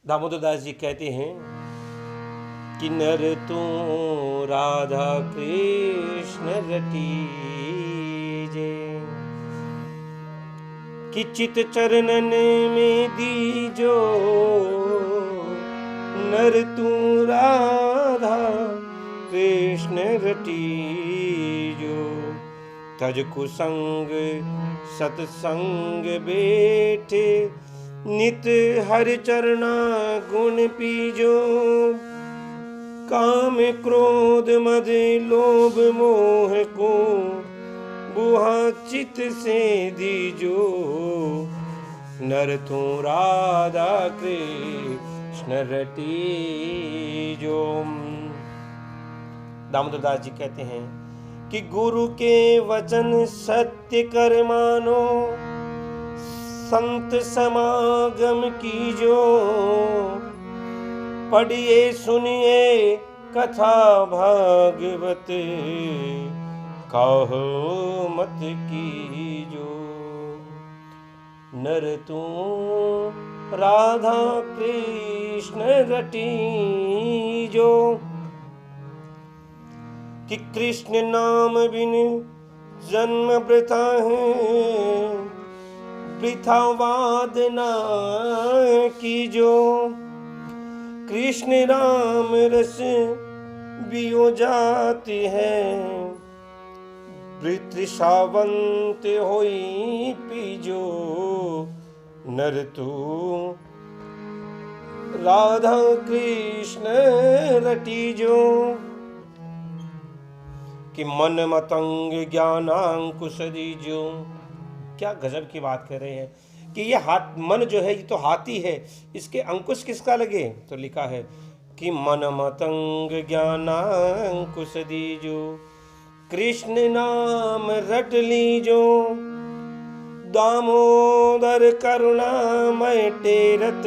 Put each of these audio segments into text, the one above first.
दामोदर दास जी कहते हैं कि नर तू राधा कृष्ण रटीजे, कि चित चरणन में दीजो, नर तू राधा कृष्ण रटीजो। तज कुसंग सतसंग बैठे, नित हरि चरणा गुण पीजो। काम क्रोध मद लोभ मोह को बुहा चित से दीजो, नर तू राधा कृष्ण रटीजो। दामोदर दास जी कहते हैं कि गुरु के वचन सत्य कर मानो, संत समागम कीजो। पढ़िए सुनिए कथा भागवत, कहो मत कीजो। नर तू राधा कृष्ण रटीजो, कि कृष्ण नाम बिन जन्म वृथा है, वृथा वादना कीजो। कृष्ण राम रस बियो जाती है, तृषावंत होई पीजो। नर तू राधा कृष्ण रटीजो, कि मन मतंग ज्ञानांकुश दीजो। क्या गजब की बात कर रहे हैं कि ये हाथ मन जो है ये तो हाथी है, इसके अंकुश किसका लगे? तो लिखा है कि मन मतंग ज्ञानांकुश दीजो, कृष्ण नाम रट लीजो। दामोदर करुणामय टेरत,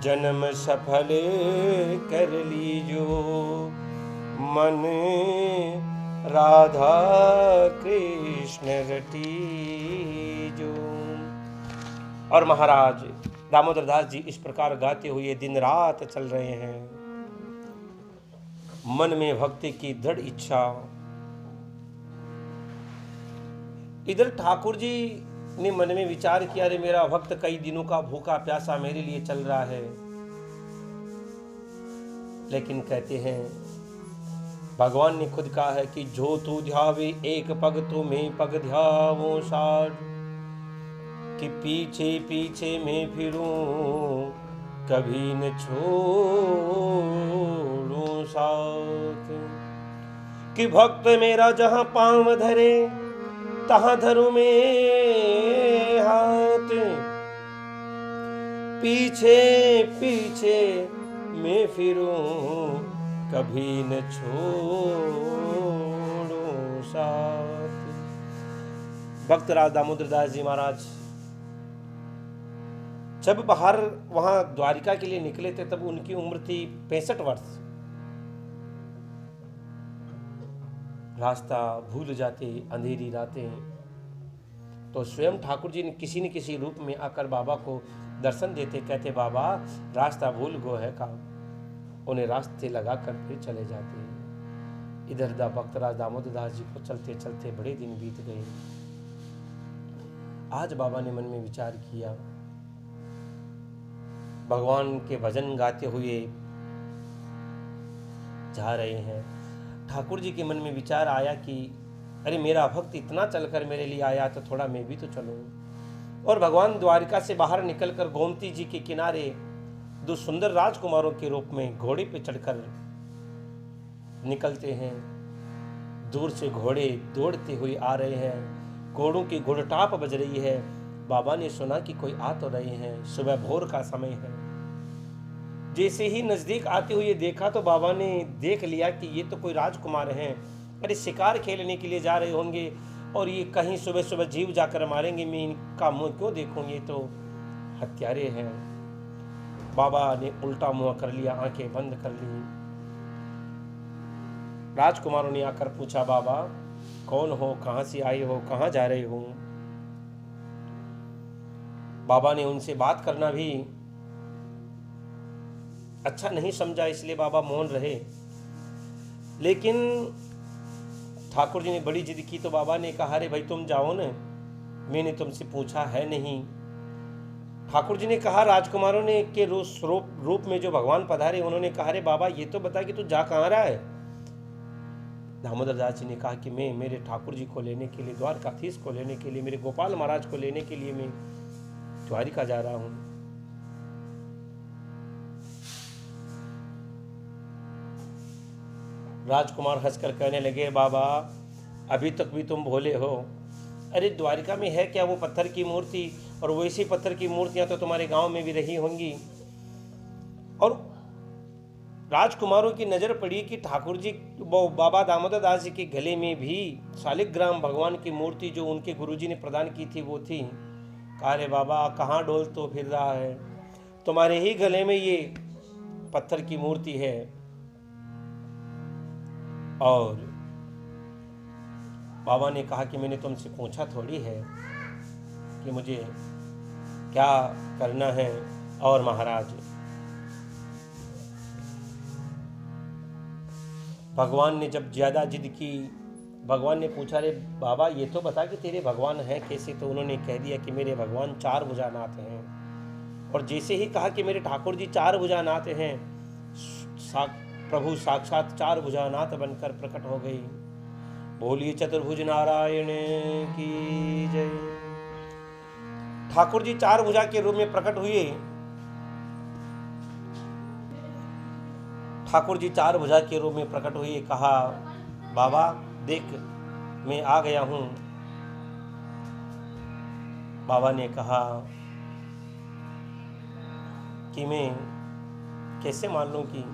जन्म सफल कर लीजो। मन राधा कृष्ण रटीजो। और महाराज दामोदर दास जी इस प्रकार गाते हुए दिन रात चल रहे हैं। मन में भक्ति की दृढ़ इच्छा। इधर ठाकुर जी ने मन में विचार किया, अरे मेरा भक्त कई दिनों का भूखा प्यासा मेरे लिए चल रहा है। लेकिन कहते हैं भगवान ने खुद कहा है कि जो तू ध्यावे एक पग तो मैं पग ध्यावूं साथ, कि पीछे पीछे मैं फिरूं कभी न छोड़ूं साथ। कि भक्त मेरा जहां पांव धरे तहां धरूं मैं हाथ, पीछे पीछे मैं फिरूं कभी न छोड़ूं साथ। भक्त राज दामोदर दास जी महाराज जब बाहर वहां द्वारिका के लिए निकले थे तब उनकी उम्र थी 65 वर्ष। रास्ता भूल जाते, अंधेरी रातें, तो स्वयं ठाकुर जी ने किसी रूप में आकर बाबा को दर्शन देते, कहते बाबा रास्ता भूल गो है का, उन्हें रास्ते लगाकर फिर चले जाते। इधर भक्तराज दामोदर दास जी को चलते चलते बड़े दिन बीत गए। आज बाबा ने मन में विचार किया, भगवान के भजन गाते हुए जा रहे हैं। ठाकुर जी के मन में विचार आया कि अरे मेरा भक्त इतना चलकर मेरे लिए आया तो थोड़ा मैं भी तो चलूं। और भगवान द्वारिका से बाहर निकलकर गोमती जी के किनारे दो सुंदर राजकुमारों के रूप में घोड़े पे चढ़कर निकलते हैं। दूर से घोड़े दौड़ते हुए आ रहे हैं, घोड़ों की घुड़टाप बज रही है। बाबा ने सुना कि कोई आ तो रहे हैं, सुबह भोर का समय है। जैसे ही नजदीक आते हुए देखा तो बाबा ने देख लिया कि ये तो कोई राजकुमार हैं। अरे शिकार खेलने के लिए जा रहे होंगे और ये कहीं सुबह सुबह जीव जाकर मारेंगे, मैं इनका मुंह क्यों देखूं, ये तो हत्यारे हैं। बाबा ने उल्टा मुंह कर लिया, आंखें बंद कर ली। राजकुमारों ने आकर पूछा, बाबा कौन हो, कहां से आए हो, कहां जा रहे हो? बाबा ने उनसे बात करना भी अच्छा नहीं समझा, इसलिए बाबा मौन रहे। लेकिन ठाकुर जी ने बड़ी जिद की तो बाबा ने कहा, अरे भाई तुम जाओ ना, मैंने तुमसे पूछा है नहीं। ठाकुर जी ने कहा, राजकुमारों ने के रूप में जो भगवान पधारे, उन्होंने कहा, अरे बाबा ये तो बता कि तू जा कहाँ रहा है। दामोदर दास जी ने कहा कि मैं मेरे ठाकुर जी को लेने के लिए, द्वारकाधीश को लेने के लिए, मेरे गोपाल महाराज को लेने के लिए मैं द्वारिका जा रहा हूं। राजकुमार हंसकर कहने लगे, बाबा अभी तक भी तुम भोले हो। अरे द्वारिका में है क्या वो पत्थर की मूर्ति, और वैसी पत्थर की मूर्तियां तो तुम्हारे गांव में भी रही होंगी। और राजकुमारों की नजर पड़ी कि ठाकुर जी, बाबा दामोदर दास जी के गले में भी शालिग्राम भगवान की मूर्ति जो उनके गुरुजी ने प्रदान की थी वो थी। कहा, रे बाबा कहाँ डोल तो फिर रहा है, तुम्हारे ही गले में ये पत्थर की मूर्ति है। और बाबा ने कहा कि मैंने तुमसे पूछा थोड़ी है कि मुझे क्या करना है। और महाराज भगवान ने जब ज़्यादा जिद की, भगवान ने पूछा, रे बाबा ये तो बता कि तेरे भगवान हैं कैसे। तो उन्होंने कह दिया कि मेरे भगवान चार भुजानाथ हैं। और जैसे ही कहा कि मेरे ठाकुर जी चार भुजानाथ हैं, प्रभु साक्षात चार भुजानाथ बनकर प्रकट हो गई। बोलिए चतुर्भुज नारायण की जय। ठाकुर जी चार भुजा के रूप में प्रकट हुए। ठाकुर जी चार भुजा के रूप में प्रकट हुए। कहा, बाबा देख मैं आ गया हूं। बाबा ने कहा कि मैं कैसे मान लूं कि